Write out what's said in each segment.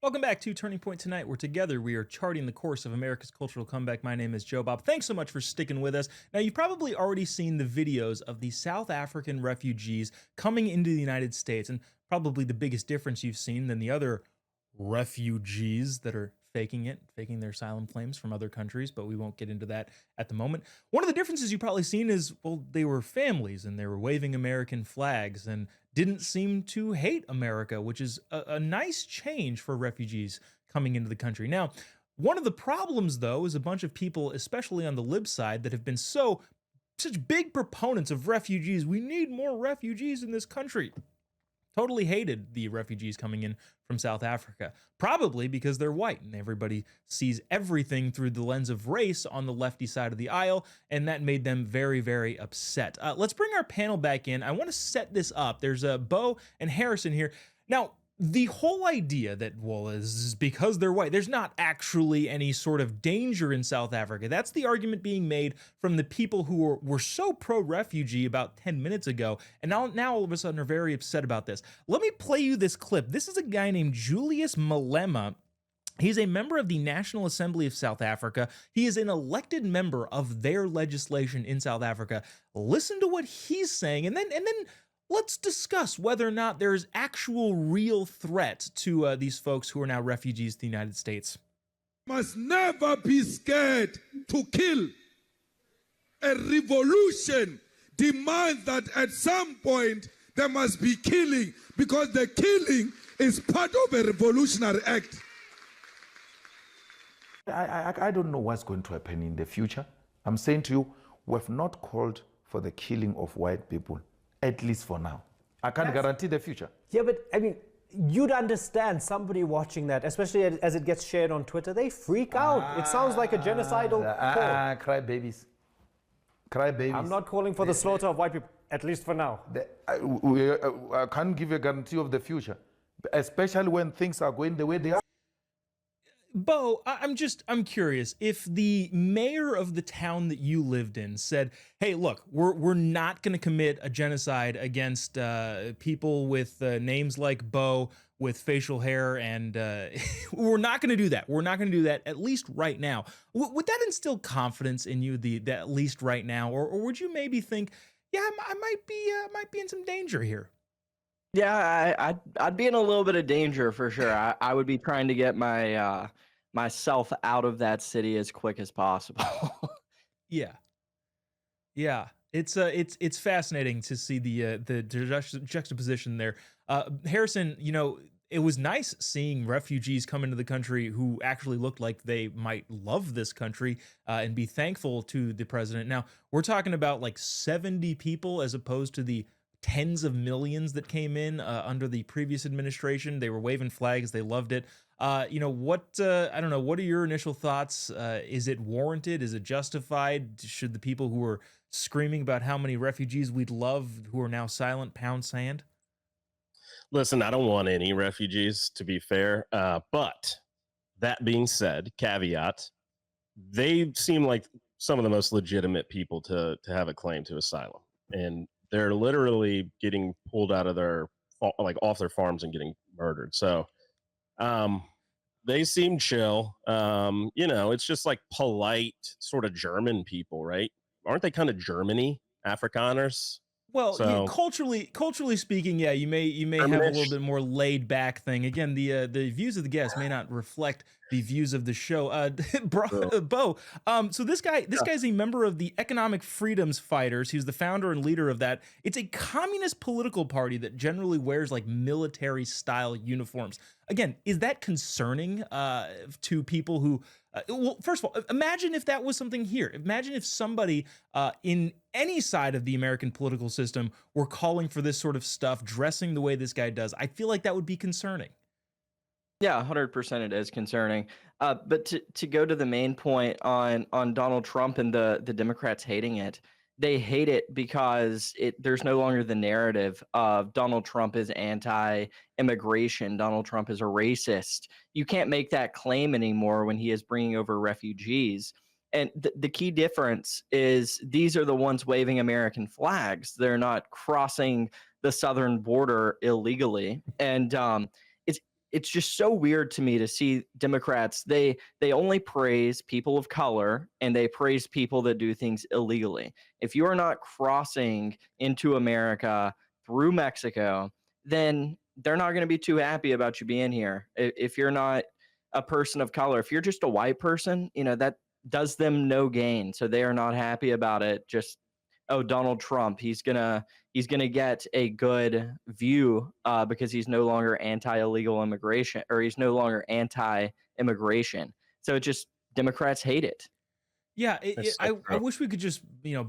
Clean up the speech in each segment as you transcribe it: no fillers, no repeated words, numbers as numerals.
Welcome back to Turning Point Tonight, where together we are charting the course of America's cultural comeback. My name is Joe Bob. Thanks so much for sticking with us. Now, you've probably already seen the videos of the South African refugees coming into the United States, and probably the biggest difference you've seen than the other refugees that are faking their asylum claims from other countries, but we won't get into that at the moment. One of the differences you've probably seen is, well, they were families and they were waving American flags and didn't seem to hate America, which is a nice change for refugees coming into the country. Now, one of the problems, though, is a bunch of people, especially on the lib side, that have been such big proponents of refugees. We need more refugees in this country. Totally hated the refugees coming in from South Africa, probably because they're white and everybody sees everything through the lens of race on the lefty side of the aisle, and that made them very, very upset. Let's bring our panel back in. I want to set this up. There's Bo and Harrison here. Now, the whole idea that, well, is because they're white, there's not actually any sort of danger in South Africa. That's the argument being made from the people who were so pro-refugee about 10 minutes ago, and now all of a sudden are very upset about this. Let me play you this clip. This is a guy named Julius Malema. He's a member of the National Assembly of South Africa. He is an elected member of their legislation in South Africa. Listen to what he's saying, and then let's discuss whether or not there's actual real threat to these folks who are now refugees to the United States. Must never be scared to kill. A revolution demands that at some point there must be killing, because the killing is part of a revolutionary act. I don't know what's going to happen in the future. I'm saying to you, we've not called for the killing of white people, at least for now. I can't guarantee the future. Yeah, but I mean, you'd understand somebody watching that, especially as it gets shared on Twitter, they freak out. It sounds like a genocidal call. Cry babies. Cry babies. I'm not calling for the slaughter of white people, at least for now. I can't give you a guarantee of the future, especially when things are going the way they are. Bo, I'm curious, if the mayor of the town that you lived in said, hey, look, we're not going to commit a genocide against people with names like Bo, with facial hair, and we're not going to do that. We're not going to do that, at least right now. Would that instill confidence in you, the at least right now? Or would you maybe think, yeah, I might be in some danger here? Yeah, I'd be in a little bit of danger for sure. I would be trying to get myself out of that city as quick as possible. Yeah. It's fascinating to see the juxtaposition there. Harrison, it was nice seeing refugees come into the country who actually looked like they might love this country and be thankful to the president. Now, we're talking about like 70 people as opposed to the tens of millions that came in under the previous administration. They were waving flags. They loved it. I don't know. What are your initial thoughts? Is it warranted? Is it justified? Should the people who are screaming about how many refugees we'd love, who are now silent, pound sand? Listen, I don't want any refugees, to be fair. But that being said, caveat, they seem like some of the most legitimate people to have a claim to asylum. And they're literally getting pulled out of off their farms and getting murdered. So they seem chill. It's just like polite sort of German people, right? Aren't they kind of Germany Afrikaners? Well, culturally speaking, yeah, you may have a little bit more laid back thing. Again, the views of the guests may not reflect the views of the show. Bo, so this guy's a member of the Economic Freedoms Fighters. He's the founder and leader of that. It's a communist political party that generally wears like military style uniforms. Again, is that concerning to people who? Well, first of all, imagine if that was something here. Imagine if somebody in any side of the American political system were calling for this sort of stuff, dressing the way this guy does. I feel like that would be concerning. Yeah, 100% it is concerning. But to go to the main point on Donald Trump and the Democrats hating it, they hate it because there's no longer the narrative of Donald Trump is anti-immigration. Donald Trump is a racist. You can't make that claim anymore when he is bringing over refugees. And the key difference is these are the ones waving American flags. They're not crossing the southern border illegally. And it's just so weird to me to see Democrats, they only praise people of color and they praise people that do things illegally. If you are not crossing into America through Mexico, then they're not going to be too happy about you being here. If you're not a person of color, if you're just a white person, that does them no gain. So they are not happy about it. Just, oh, Donald Trump, he's gonna get a good view because he's no longer anti-illegal immigration, or he's no longer anti-immigration. So it just, Democrats hate it. Yeah, That's I so true. wish we could just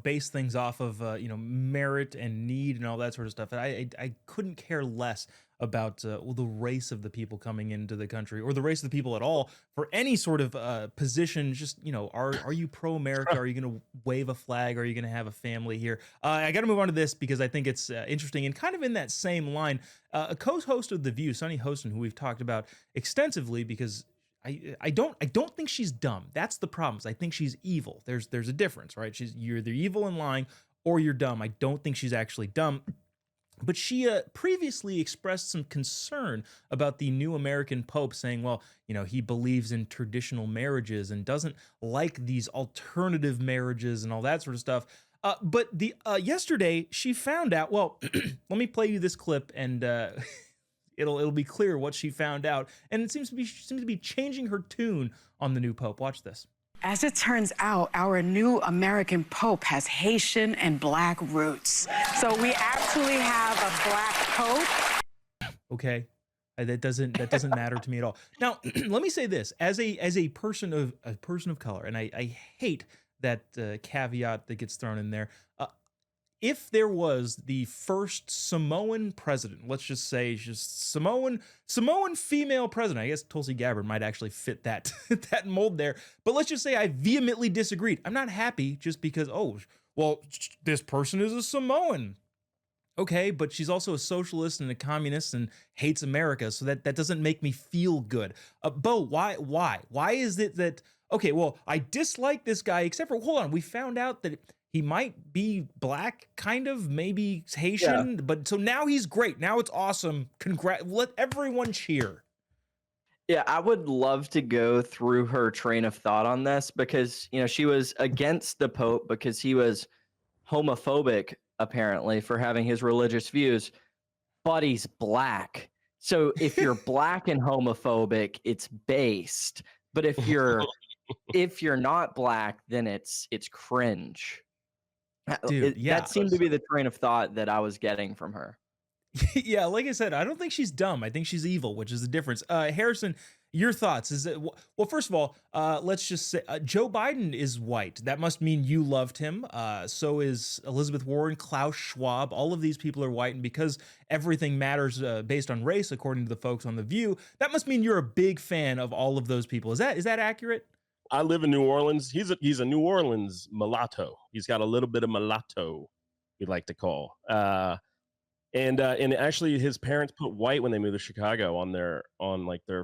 base things off of merit and need and all that sort of stuff. I couldn't care less about the race of the people coming into the country, or the race of the people at all, for any sort of position. Just are you pro America? Are you going to wave a flag? Are you going to have a family here? I got to move on to this because I think it's interesting, and kind of in that same line. A co-host of The View, Sunny Hostin, who we've talked about extensively, because I don't think she's dumb. That's the problem. I think she's evil. There's a difference, right? You're either evil and lying, or you're dumb. I don't think she's actually dumb. But she previously expressed some concern about the new American Pope, saying, well, he believes in traditional marriages and doesn't like these alternative marriages and all that sort of stuff. But yesterday she found out. Well, let me play you this clip, and it'll be clear what she found out. And it seems to be changing her tune on the new Pope. Watch this. As it turns out, our new American Pope has Haitian and Black roots. So we actually have a Black Pope. Okay, that doesn't matter to me at all. Now, let me say this: as a person of color, and I hate that caveat that gets thrown in there. If there was the first Samoan president, let's just say just Samoan female president, I guess Tulsi Gabbard might actually fit that that mold there. But let's just say I vehemently disagreed. I'm not happy just because, oh, well, this person is a Samoan. Okay, but she's also a socialist and a communist and hates America, so that doesn't make me feel good. Bo, why is it that, okay, well, I dislike this guy, except for, hold on, we found out that he might be Black, kind of, maybe Haitian, but so now he's great. Now it's awesome. Let everyone cheer. Yeah, I would love to go through her train of thought on this, because, she was against the Pope because he was homophobic, apparently, for having his religious views, but he's Black. So if you're Black and homophobic, it's based. But if you're not Black, then it's cringe. Dude, That seemed to be the train of thought that I was getting from her. Yeah, like I said, I don't think she's dumb. I think she's evil, which is the difference. Harrison, your thoughts? Is it, well, first of all, let's just say Joe Biden is white. That must mean you loved him. So is Elizabeth Warren, Klaus Schwab. All of these people are white, and because everything matters based on race, according to the folks on The View, that must mean you're a big fan of all of those people. Is that accurate? I live in New Orleans. He's a New Orleans mulatto. He's got a little bit of mulatto, we like to call. And actually, his parents put white when they moved to Chicago on their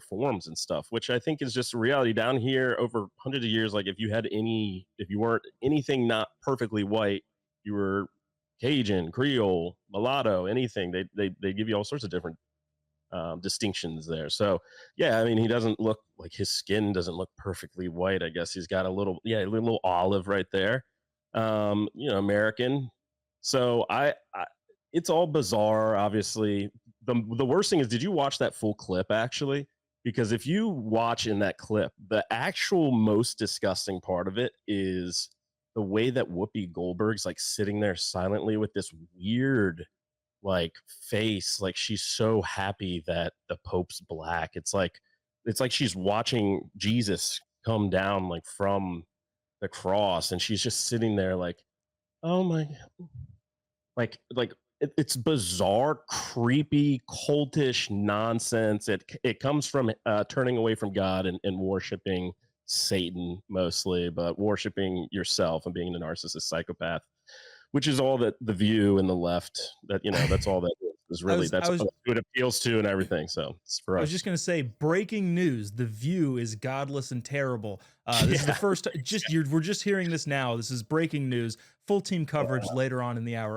forms and stuff, which I think is just a reality down here over hundreds of years. Like if you weren't anything not perfectly white, you were Cajun, Creole, mulatto, anything. They give you all sorts of different distinctions there. So yeah, I mean, he doesn't look like, his skin doesn't look perfectly white. I guess he's got a little olive right there. American. So I it's all bizarre. Obviously, the worst thing is, did you watch that full clip actually? Because if you watch in that clip, the actual most disgusting part of it is the way that Whoopi Goldberg's like sitting there silently with this weird like face, like she's so happy that the Pope's Black. It's like she's watching Jesus come down like from the cross, and she's just sitting there like, oh my, like it's bizarre, creepy, cultish nonsense. It comes from turning away from God and worshiping Satan mostly, but worshiping yourself and being a narcissist psychopath, which is all that The View and the left, that's all that is really. That's what it appeals to and everything. So it's for us. I was just going to say, breaking news: The View is godless and terrible. This is the first. We're just hearing this now. This is breaking news. Full team coverage later on in the hour.